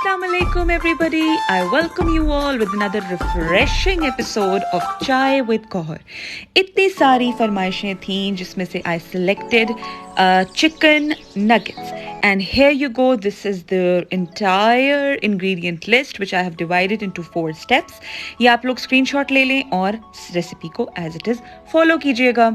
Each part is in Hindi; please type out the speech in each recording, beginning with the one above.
Assalamu alaikum everybody. I welcome you all with another refreshing episode of Chai with Kohar. इतनी सारी फरमाइशें थीं जिसमें से I selected chicken nuggets. And here you go. This is the entire ingredient list which I have divided into 4 steps. ये आप लोग screenshot ले लें और रेसिपी को as it is follow कीजिएगा.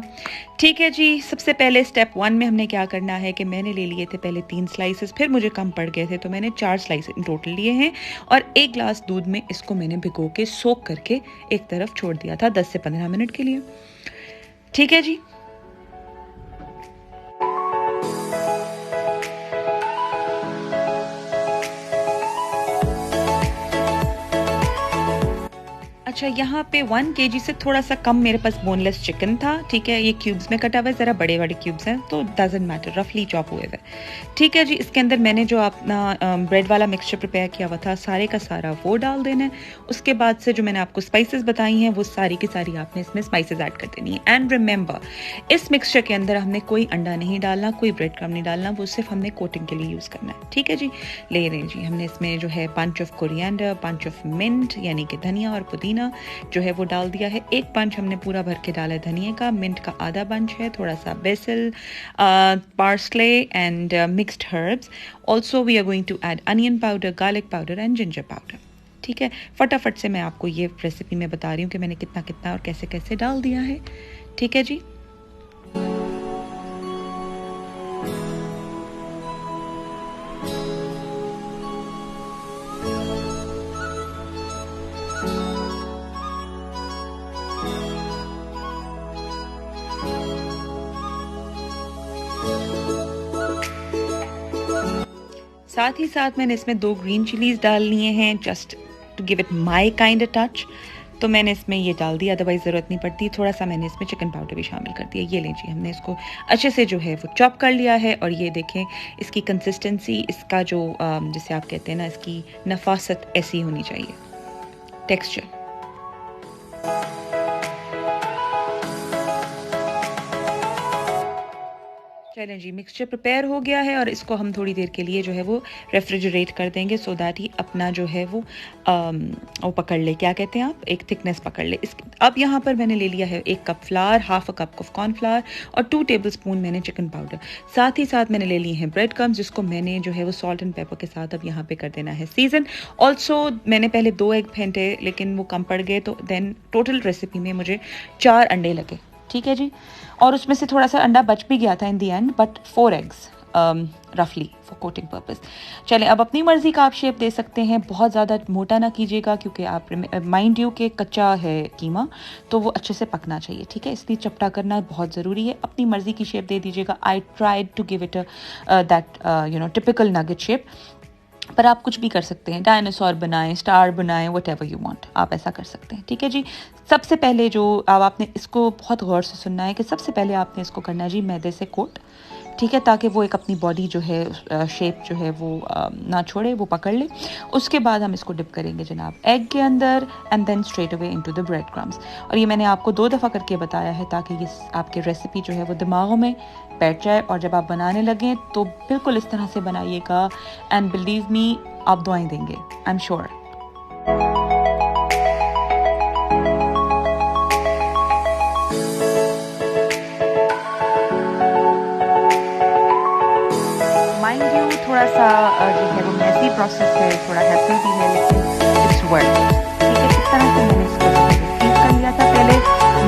ठीक है जी. सबसे पहले स्टेप 1 में हमने क्या करना है कि मैंने ले लिए थे पहले 3 स्लाइसेस, फिर मुझे कम पड़ गए थे तो मैंने 4 स्लाइस इन टोटल लिए हैं और 1 ग्लास दूध में इसको मैंने भिगो के सोक करके एक तरफ छोड़ दिया था 10 से 15 मिनट के लिए. ठीक है जी. अच्छा, यहाँ पे 1 kg से थोड़ा सा कम मेरे पास बोनलेस चिकन था. ठीक है, ये क्यूब्स में कटा हुआ है, ज़रा बड़े बड़े क्यूब्स हैं तो डजंट मैटर, रफली चॉप हुए हुए. ठीक है जी. इसके अंदर मैंने जो अपना ब्रेड वाला मिक्सचर प्रिपेयर किया हुआ था सारे का सारा वो डाल देना है. उसके बाद से जो मैंने आपको स्पाइसेस बताई हैं वो सारी की सारी आपने इसमें स्पाइसेस ऐड कर देनी है. एंड रिमेंबर, इस मिक्सचर के अंदर हमने कोई अंडा नहीं डालना, कोई ब्रेड क्रम्ब नहीं डालना, वो सिर्फ हमने कोटिंग के लिए यूज़ करना है. ठीक है जी. ले रहे जी हमने इसमें जो है punch of coriander, punch of mint यानी कि धनिया और पुदीना जो है वो डाल दिया है. 1 पंच हमने पूरा भर के डाला है धनिया का. मिंट का आधा पंच है, थोड़ा सा basil, parsley and mixed herbs. Also we are going to add onion powder, garlic powder and ginger powder. ठीक है, फटाफट से मैं आपको ये रेसिपी में बता रही हूँ कि मैंने कितना कितना और कैसे कैसे डाल दिया है. ठीक है जी. साथ ही साथ मैंने इसमें 2 ग्रीन चिलीज डाल लिए हैं just to give it my kind touch. तो मैंने इसमें ये डाल दिया, अदरवाइज ज़रूरत नहीं पड़ती. थोड़ा सा मैंने इसमें चिकन पाउडर भी शामिल कर दिया. ये लीजिए हमने इसको अच्छे से जो है वो चॉप कर लिया है. और ये देखें इसकी कंसिस्टेंसी, इसका जो जिसे आप कहते हैं ना, इसकी नफासत ऐसी होनी चाहिए, टेक्सचर. चलें जी, मिक्सचर प्रिपेयर हो गया है और इसको हम थोड़ी देर के लिए जो है वो रेफ्रिजरेट कर देंगे सो दैट ही अपना जो है वो पकड़ ले, क्या कहते हैं आप, एक थिकनेस पकड़ ले. अब यहाँ पर मैंने ले लिया है 1 cup flower, half a cup of cornflour और 2 टेबलस्पून मैंने चिकन पाउडर. साथ ही साथ मैंने ले लिए हैं ब्रेड क्रम्स जिसको मैंने जो है वो सॉल्ट एंड पेपर के साथ अब यहाँ पे कर देना है सीजन. ऑल्सो मैंने पहले 2 एग फेंटे लेकिन वो कम पड़ गए तो देन टोटल रेसिपी में मुझे 4 अंडे लगे. ठीक है जी. और उसमें से थोड़ा सा अंडा बच भी गया था इन दी एंड, बट 4 eggs रफली फॉर कोटिंग पर्पस. चलें, अब अपनी मर्ज़ी का आप शेप दे सकते हैं. बहुत ज़्यादा मोटा ना कीजिएगा क्योंकि आप माइंड यू कि कच्चा है कीमा तो वो अच्छे से पकना चाहिए. ठीक है, इसलिए चपटा करना बहुत ज़रूरी है. अपनी मर्ज़ी की शेप दे दीजिएगा. I tried to give it that typical nugget shape, पर आप कुछ भी कर सकते हैं. डायनासोर बनाएं, स्टार बनाएं, व्हाटएवर यू वांट, आप ऐसा कर सकते हैं. ठीक है जी. सबसे पहले जो अब आपने इसको बहुत गौर से सुनना है कि सबसे पहले आपने इसको करना है जी मैदे से कोट. ठीक है, ताकि वो एक अपनी बॉडी जो है शेप जो है वो ना छोड़े, वो पकड़ ले. उसके बाद हम इसको डिप करेंगे जनाब एग के अंदर and then straight away into the bread crumbs. और ये मैंने आपको 2 दफ़ा करके बताया है ताकि ये आपकी रेसिपी जो है वो दिमागों में बैठ जाए और जब आप बनाने लगें तो बिल्कुल इस तरह से बनाइएगा. एंड बिलीव मी, आप दुआएं देंगे, I am sure. Mind you थोड़ा सा जो है वो मैसी प्रोसेस है, थोड़ा हैप्पी भी है, लेकिन इट्स वर्क. ठीक है, इस तरह से मैंने इसको फ्रीज कर लिया था पहले.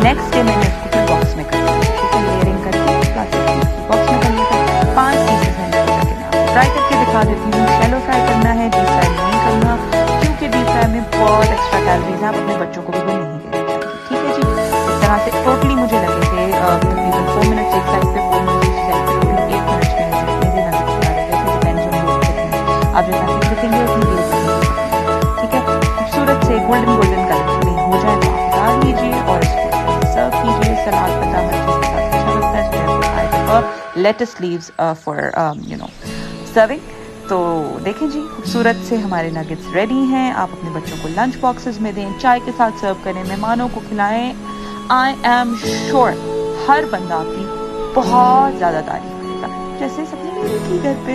नेक्स्ट डे मैंने इसको फिर बॉक्स में कर लिया. ठीक है, लेयरिंग करके प्लास्टिक बॉक्स में कर लिया था. 5 पीसेस हैं इसके. फ्राई करके दिखा देती हूँ. शैलो फ्राई करना है, डीप फ्राई नहीं करना क्योंकि डीप फ्राई में बहुत एक्स्ट्रा कैलोरीज हैं. आप अपने बच्चों को भी नहीं देना चाहिए. ठीक है जी. इस तरह से टोटली मुझे लगे थे तकरीबन 4 मिनट्स एक साइड पे, 4 मिनट्स दूसरी साइड पे, 8 मिनट्स में मेरे नगेट्स तैयार हो गए थे. Depends on your cooking. आप जैसा कि देखेंगे उतनी देर तक. ठीक है, खूबसूरत से गोल्डन कलर में हो जाए तो आप उतार लीजिए और इसको सर्व कीजिए. सलाद पत्ता मिर्च के साथ अच्छा लगता है. Lettuce leaves for serving. तो देखें जी, खूबसूरत से हमारे नगेट्स रेडी हैं. आप अपने बच्चों को लंच बॉक्सेस में दें, चाय के साथ सर्व करें, मेहमानों को खिलाएं. आई एम श्योर हर बंदा आपकी बहुत ज़्यादा तारीफ करेगा, जैसे सबने मेरी की घर पे.